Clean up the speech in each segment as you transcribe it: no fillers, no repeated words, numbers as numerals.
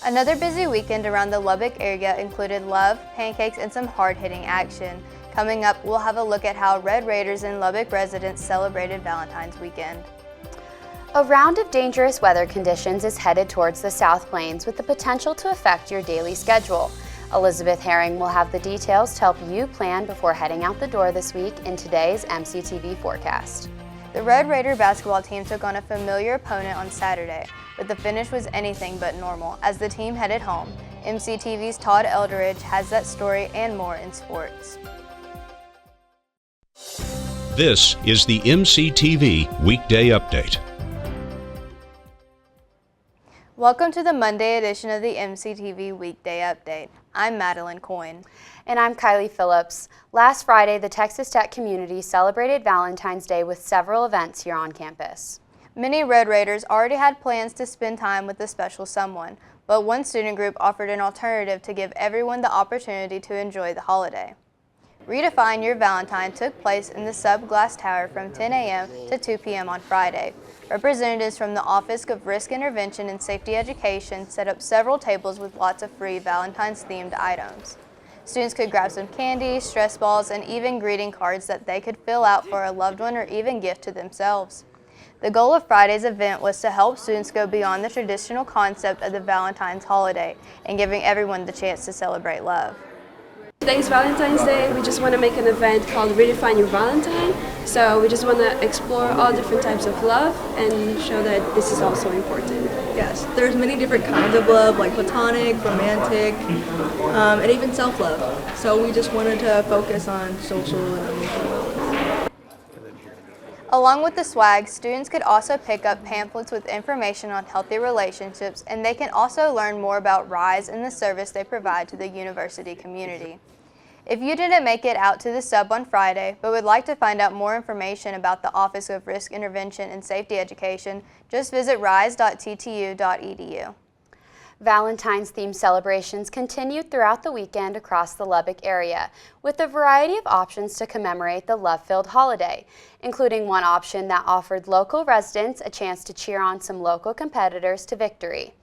Another busy weekend around the Lubbock area included love, pancakes, and some hard-hitting action. Coming up, we'll have a look at how Red Raiders and Lubbock residents celebrated Valentine's weekend. A round of dangerous weather conditions is headed towards the South Plains with the potential to affect your daily schedule. Elisabeth Herring will have the details to help you plan before heading out the door this week in today's MCTV forecast. The Red Raider basketball team took on a familiar opponent on Saturday, but the finish was anything but normal as the team headed home. MCTV's Todd Eldridge has that story and more in sports. This is the MCTV Weekday Update. Welcome to the Monday edition of the MCTV Weekday Update. I'm Madilyn Coyne. And I'm Kiley Phillips. Last Friday, the Texas Tech community celebrated Valentine's Day with several events here on campus. Many Red Raiders already had plans to spend time with a special someone, but one student group offered an alternative to give everyone the opportunity to enjoy the holiday. Redefine Your Valentine took place in the Sub Glass Tower from 10 a.m. to 2 p.m. on Friday. Representatives from the Office of Risk Intervention and Safety Education set up several tables with lots of free Valentine's-themed items. Students could grab some candy, stress balls, and even greeting cards that they could fill out for a loved one or even gift to themselves. The goal of Friday's event was to help students go beyond the traditional concept of the Valentine's holiday and giving everyone the chance to celebrate love. Today's Valentine's Day. We just want to make an event called Redefine Your Valentine. So we just want to explore all different types of love and show that this is also important. Yes, there's many different kinds of love, like platonic, romantic, and even self-love. So we just wanted to focus on social and emotional love. Along with the swag, students could also pick up pamphlets with information on healthy relationships, and they can also learn more about RISE and the service they provide to the university community. If you didn't make it out to the Sub on Friday, but would like to find out more information about the Office of Risk Intervention and Safety Education, just visit rise.ttu.edu. Valentine's-themed celebrations continued throughout the weekend across the Lubbock area, with a variety of options to commemorate the love-filled holiday, including one option that offered local residents a chance to cheer on some local competitors to victory.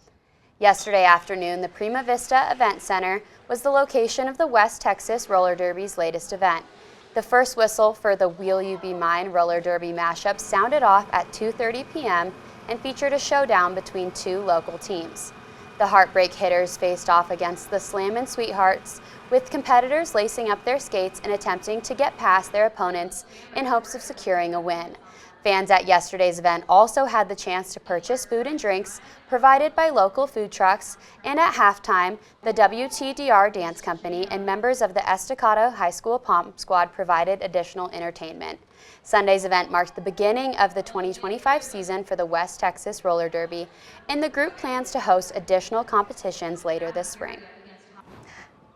Yesterday afternoon, the Prima Vista Event Center was the location of the West Texas Roller Derby's latest event. The first whistle for the Will You Be Mine Roller Derby mashup sounded off at 2:30 p.m. and featured a showdown between two local teams. The Heartbreak Hitters faced off against the Slammin' Sweethearts, with competitors lacing up their skates and attempting to get past their opponents in hopes of securing a win. Fans at yesterday's event also had the chance to purchase food and drinks provided by local food trucks, and at halftime, the WTDR Dance Company and members of the Estacado High School Pomp Squad provided additional entertainment. Sunday's event marked the beginning of the 2025 season for the West Texas Roller Derby, and the group plans to host additional competitions later this spring.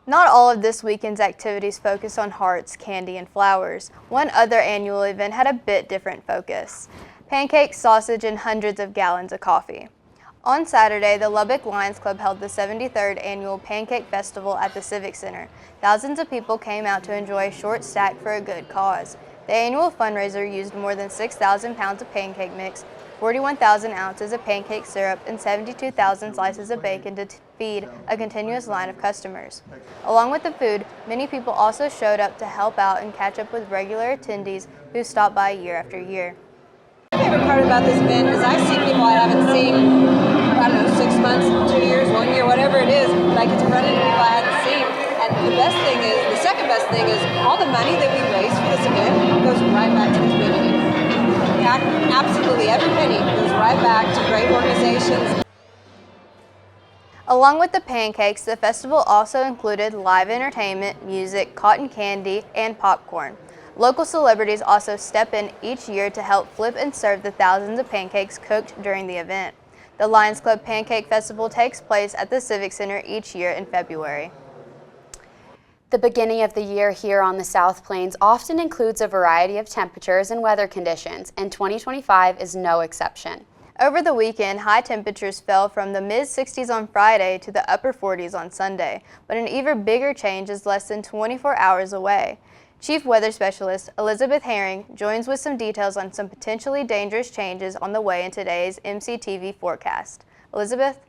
Not all of this weekend's activities focus on hearts, candy, and flowers. One other annual event had a bit different focus: pancakes, sausage, and hundreds of gallons of coffee. On Saturday, the Lubbock Lions Club held the 73rd Annual Pancake Festival at the Civic Center. Thousands of people came out to enjoy a short stack for a good cause. The annual fundraiser used more than 6,000 pounds of pancake mix, 41,000 ounces of pancake syrup, and 72,000 slices of bacon to feed a continuous line of customers. Along with the food, many people also showed up to help out and catch up with regular attendees who stop by year after year. My favorite part about this event is I see people I haven't seen, 6 months, 2 years, 1 year, whatever it is, but I get to run into people I hadn't seen. And the second best thing is all the money that we raise for this event goes right back to the community. Absolutely every penny goes right back to great organizations. Along with the pancakes, the festival also included live entertainment, music, cotton candy, and popcorn. Local celebrities also step in each year to help flip and serve the thousands of pancakes cooked during the event. The Lions Club Pancake Festival takes place at the Civic Center each year in February. The beginning of the year here on the South Plains often includes a variety of temperatures and weather conditions, and 2025 is no exception. Over the weekend, high temperatures fell from the mid-60s on Friday to the upper 40s on Sunday, but an even bigger change is less than 24 hours away. Chief Weather Specialist Elisabeth Herring joins with some details on some potentially dangerous changes on the way in today's MCTV forecast. Elisabeth?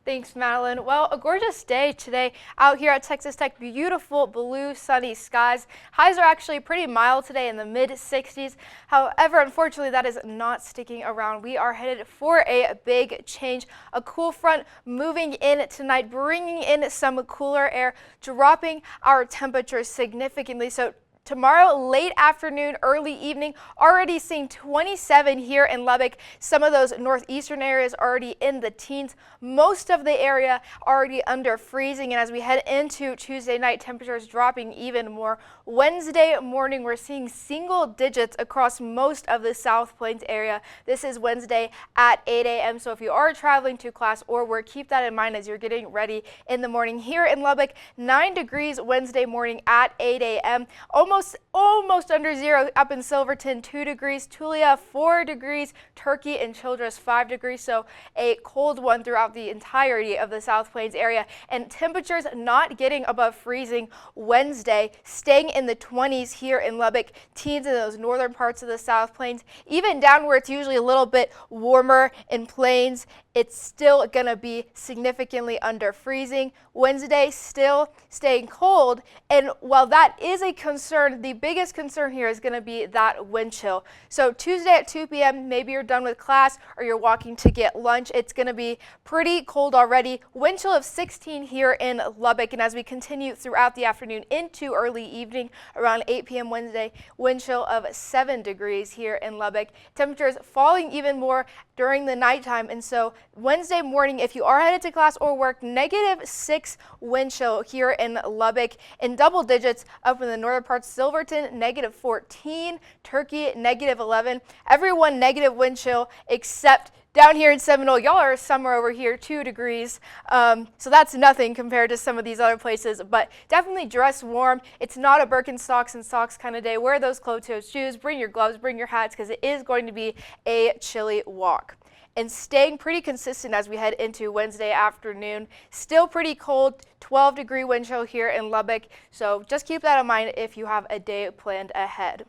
Thanks, Madilyn. Well, a gorgeous day today out here at Texas Tech. Beautiful blue, sunny skies. Highs are actually pretty mild today in the mid-60s. However, unfortunately, that is not sticking around. We are headed for a big change. A cool front moving in tonight, bringing in some cooler air, dropping our temperatures significantly. So tomorrow, late afternoon, early evening, already seeing 27 here in Lubbock. Some of those northeastern areas already in the teens. Most of the area already under freezing. And as we head into Tuesday night, temperatures dropping even more. Wednesday morning, we're seeing single digits across most of the South Plains area. This is Wednesday at 8 a.m. So if you are traveling to class or work, keep that in mind as you're getting ready in the morning. Here in Lubbock, 9 degrees Wednesday morning at 8 a.m. Almost under zero up in Silverton, 2 degrees. Tulia, 4 degrees. Turkey and Childress, 5 degrees. So a cold one throughout the entirety of the South Plains area. And temperatures not getting above freezing Wednesday, staying in the 20s here in Lubbock. Teens in those northern parts of the South Plains. Even down where it's usually a little bit warmer in Plains, it's still going to be significantly under freezing. Wednesday still staying cold, and while that is a concern, the biggest concern here is going to be that wind chill. So Tuesday at 2 p.m., maybe you're done with class or you're walking to get lunch. It's going to be pretty cold already. Wind chill of 16 here in Lubbock, and as we continue throughout the afternoon into early evening, around 8 p.m. Wednesday, wind chill of 7 degrees here in Lubbock. Temperatures falling even more during the nighttime, and so Wednesday morning, if you are headed to class or work, -6 wind chill here in Lubbock, in double digits up in the northern parts. Silverton, -14, Turkey, -11. Everyone negative wind chill except down here in Seminole. Y'all are somewhere over here, 2 degrees. So that's nothing compared to some of these other places, but definitely dress warm. It's not a Birkenstocks and socks kind of day. Wear those closed-toed shoes, bring your gloves, bring your hats, because it is going to be a chilly walk. And staying pretty consistent as we head into Wednesday afternoon. Still pretty cold, 12-degree wind chill here in Lubbock. So just keep that in mind if you have a day planned ahead.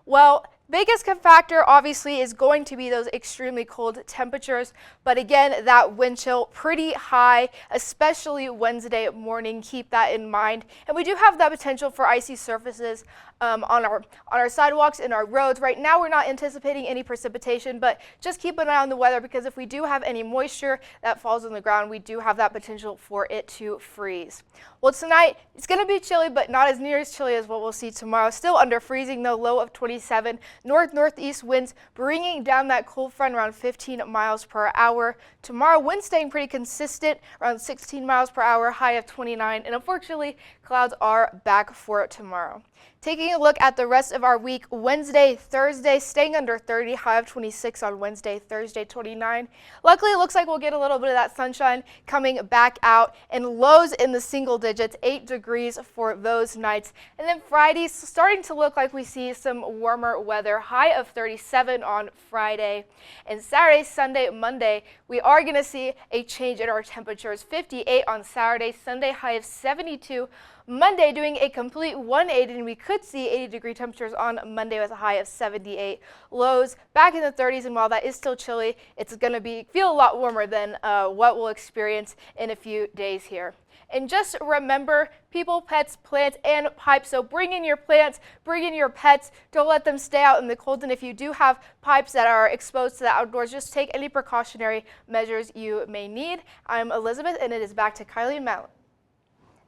Well, biggest factor obviously is going to be those extremely cold temperatures, but again, that wind chill pretty high, especially Wednesday morning. Keep that in mind. And we do have that potential for icy surfaces on our sidewalks and our roads. Right now, we're not anticipating any precipitation, but just keep an eye on the weather, because if we do have any moisture that falls on the ground, we do have that potential for it to freeze. Well, tonight, it's going to be chilly, but not as near as chilly as what we'll see tomorrow. Still under freezing, though, low of 27. North-northeast winds bringing down that cold front around 15 miles per hour. Tomorrow, winds staying pretty consistent, around 16 miles per hour, high of 29. And unfortunately, clouds are back for tomorrow. Taking a look at the rest of our week, Wednesday, Thursday, staying under 30, high of 26 on Wednesday, Thursday, 29. Luckily, it looks like we'll get a little bit of that sunshine coming back out, and lows in the single digits, 8 degrees for those nights. And then Friday, starting to look like we see some warmer weather, high of 37 on Friday. And Saturday, Sunday, Monday, we are going to see a change in our temperatures, 58 on Saturday, Sunday, high of 72. Monday doing a complete 180, and we could see 80-degree temperatures on Monday with a high of 78. Lows back in the 30s, and while that is still chilly, it's going to feel a lot warmer than what we'll experience in a few days here. And just remember, people, pets, plants, and pipes. So bring in your plants, bring in your pets. Don't let them stay out in the cold. And if you do have pipes that are exposed to the outdoors, just take any precautionary measures you may need. I'm Elizabeth, and it is back to Kylie and Madilyn.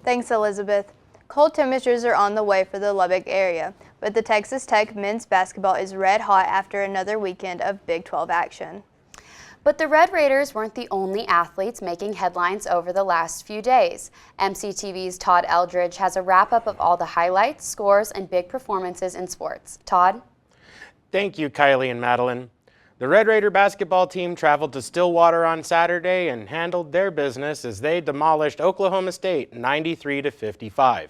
Thanks, Elizabeth. Cold temperatures are on the way for the Lubbock area, but the Texas Tech men's basketball is red hot after another weekend of Big 12 action. But the Red Raiders weren't the only athletes making headlines over the last few days. MCTV's Todd Eldridge has a wrap-up of all the highlights, scores, and big performances in sports. Todd? Thank you, Kylie and Madilyn. The Red Raider basketball team traveled to Stillwater on Saturday and handled their business as they demolished Oklahoma State 93-55.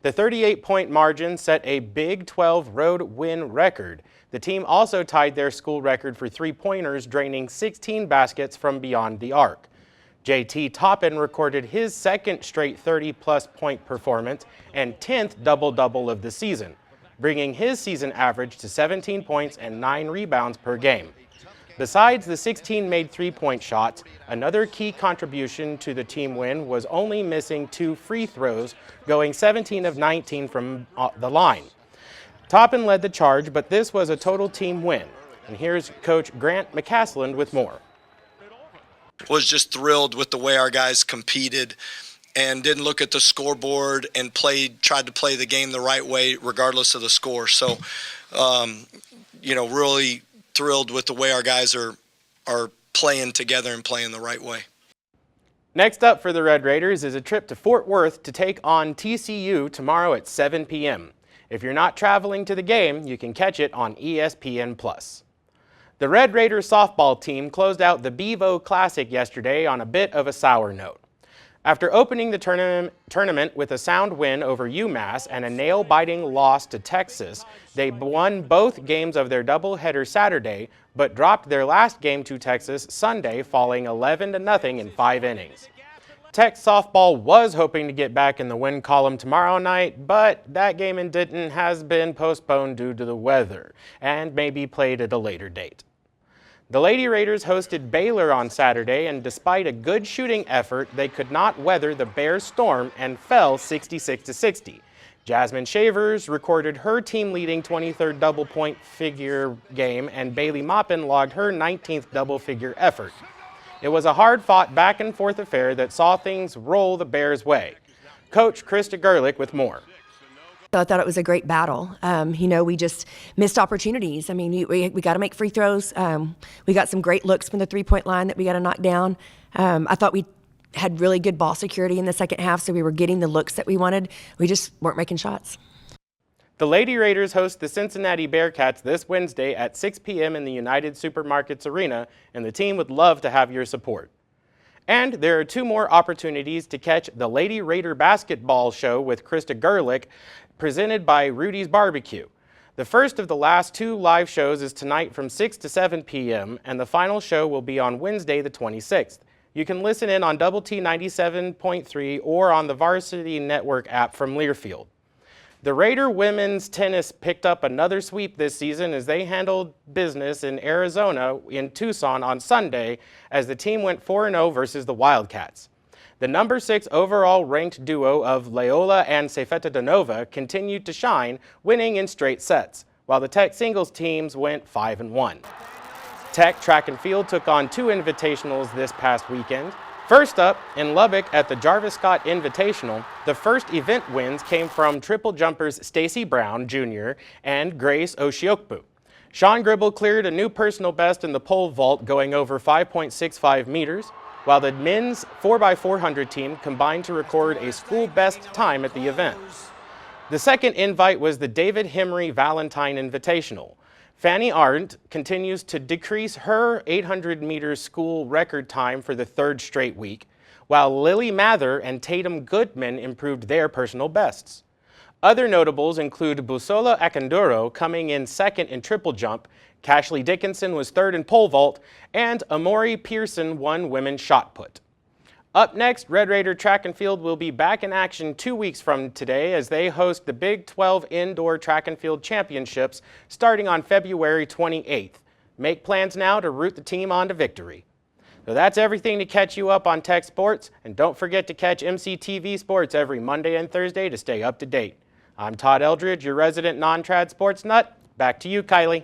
The 38-point margin set a Big 12 road win record. The team also tied their school record for three-pointers, draining 16 baskets from beyond the arc. JT Toppin recorded his second straight 30-plus point performance and 10th double-double of the season, bringing his season average to 17 points and 9 rebounds per game. Besides the 16 made three-point shots, another key contribution to the team win was only missing 2 free throws, going 17 of 19 from the line. Toppin led the charge, but this was a total team win. And here's Coach Grant McCasland with more. Was just thrilled with the way our guys competed and didn't look at the scoreboard and tried to play the game the right way regardless of the score. So, really thrilled with the way our guys are playing together and playing the right way. Next up for the Red Raiders is a trip to Fort Worth to take on TCU tomorrow at 7 p.m. If you're not traveling to the game, you can catch it on ESPN+. The Red Raiders softball team closed out the Bevo Classic yesterday on a bit of a sour note. After opening the tournament with a sound win over UMass and a nail-biting loss to Texas, they won both games of their doubleheader Saturday, but dropped their last game to Texas Sunday, falling 11-0 in 5 innings. Tech softball was hoping to get back in the win column tomorrow night, but that game in Denton has been postponed due to the weather and may be played at a later date. The Lady Raiders hosted Baylor on Saturday, and despite a good shooting effort, they could not weather the Bears' storm and fell 66-60. Jasmine Shavers recorded her team-leading 23rd double-point figure game, and Bailey Maupin logged her 19th double-figure effort. It was a hard-fought back-and-forth affair that saw things roll the Bears' way. Coach Krista Gerlich with more. So I thought it was a great battle. We just missed opportunities. I mean, we got to make free throws. We got some great looks from the three-point line that we got to knock down. I thought we had really good ball security in the second half, so we were getting the looks that we wanted. We just weren't making shots. The Lady Raiders host the Cincinnati Bearcats this Wednesday at 6 p.m. in the United Supermarkets Arena, and the team would love to have your support. And there are 2 more opportunities to catch the Lady Raider Basketball Show with Krista Gerlich, presented by Rudy's Barbecue. The first of the last 2 live shows is tonight from 6 to 7 p.m., and the final show will be on Wednesday the 26th. You can listen in on Double T 97.3 or on the Varsity Network app from Learfield. The Raider women's tennis picked up another sweep this season as they handled business in Arizona in Tucson on Sunday as the team went 4-0 versus the Wildcats. The number 6 overall ranked duo of Leola and Cefeta continued to shine, winning in straight sets, while the Tech singles teams went 5-1. Tech track and field took on 2 invitationals this past weekend. First up, in Lubbock at the Jarvis Scott Invitational, the first event wins came from triple jumpers Stacy Brown Jr. and Grace Oshiokpu. Sean Gribble cleared a new personal best in the pole vault, going over 5.65 meters, while the men's 4x400 team combined to record a school best time at the event. The second invite was the David Hemry Valentine Invitational. Fanny Arndt continues to decrease her 800-meter school record time for the 3rd straight week, while Lily Mather and Tatum Goodman improved their personal bests. Other notables include Busola Akanduro coming in 2nd in triple jump, Cashley Dickinson was 3rd in pole vault, and Amori Pearson won women's shot put. Up next, Red Raider Track and Field will be back in action 2 weeks from today as they host the Big 12 Indoor Track and Field Championships starting on February 28th. Make plans now to root the team on to victory. So that's everything to catch you up on Tech Sports, and don't forget to catch MCTV Sports every Monday and Thursday to stay up to date. I'm Todd Eldridge, your resident non-trad sports nut. Back to you, Kiley.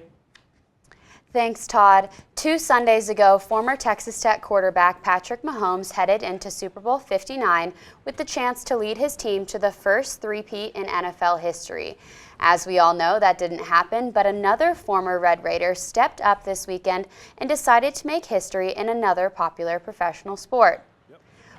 Thanks, Todd. 2 Sundays ago, former Texas Tech quarterback Patrick Mahomes headed into Super Bowl 59 with the chance to lead his team to the first three-peat in NFL history. As we all know, that didn't happen, but another former Red Raider stepped up this weekend and decided to make history in another popular professional sport.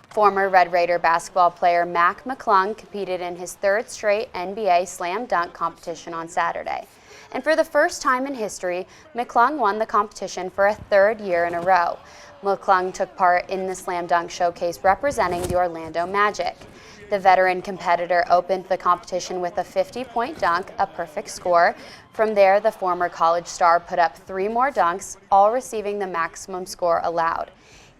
Former Red Raider basketball player Mac McClung competed in his 3rd straight NBA slam dunk competition on Saturday. And for the first time in history, McClung won the competition for a 3rd year in a row. McClung took part in the slam dunk showcase representing the Orlando Magic. The veteran competitor opened the competition with a 50-point dunk, a perfect score. From there, the former college star put up 3 more dunks, all receiving the maximum score allowed.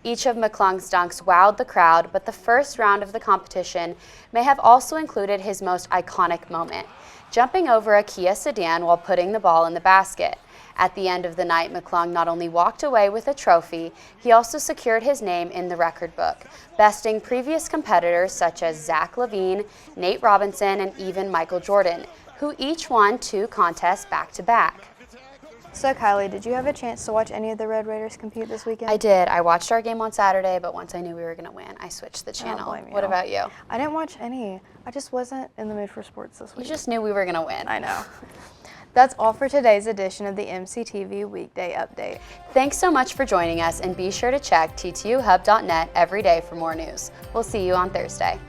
Each of McClung's dunks wowed the crowd, but the first round of the competition may have also included his most iconic moment, jumping over a Kia sedan while putting the ball in the basket. At the end of the night, McClung not only walked away with a trophy, he also secured his name in the record book, besting previous competitors such as Zach Levine, Nate Robinson, and even Michael Jordan, who each won 2 contests back-to-back. So Kylie, did you have a chance to watch any of the Red Raiders compete this weekend? I did. I watched our game on Saturday, but once I knew we were going to win, I switched the channel. I don't blame you. What about you? I didn't watch any. I just wasn't in the mood for sports this week. You just knew we were going to win. I know. That's all for today's edition of the MCTV Weekday Update. Thanks so much for joining us, and be sure to check ttuhub.net every day for more news. We'll see you on Thursday.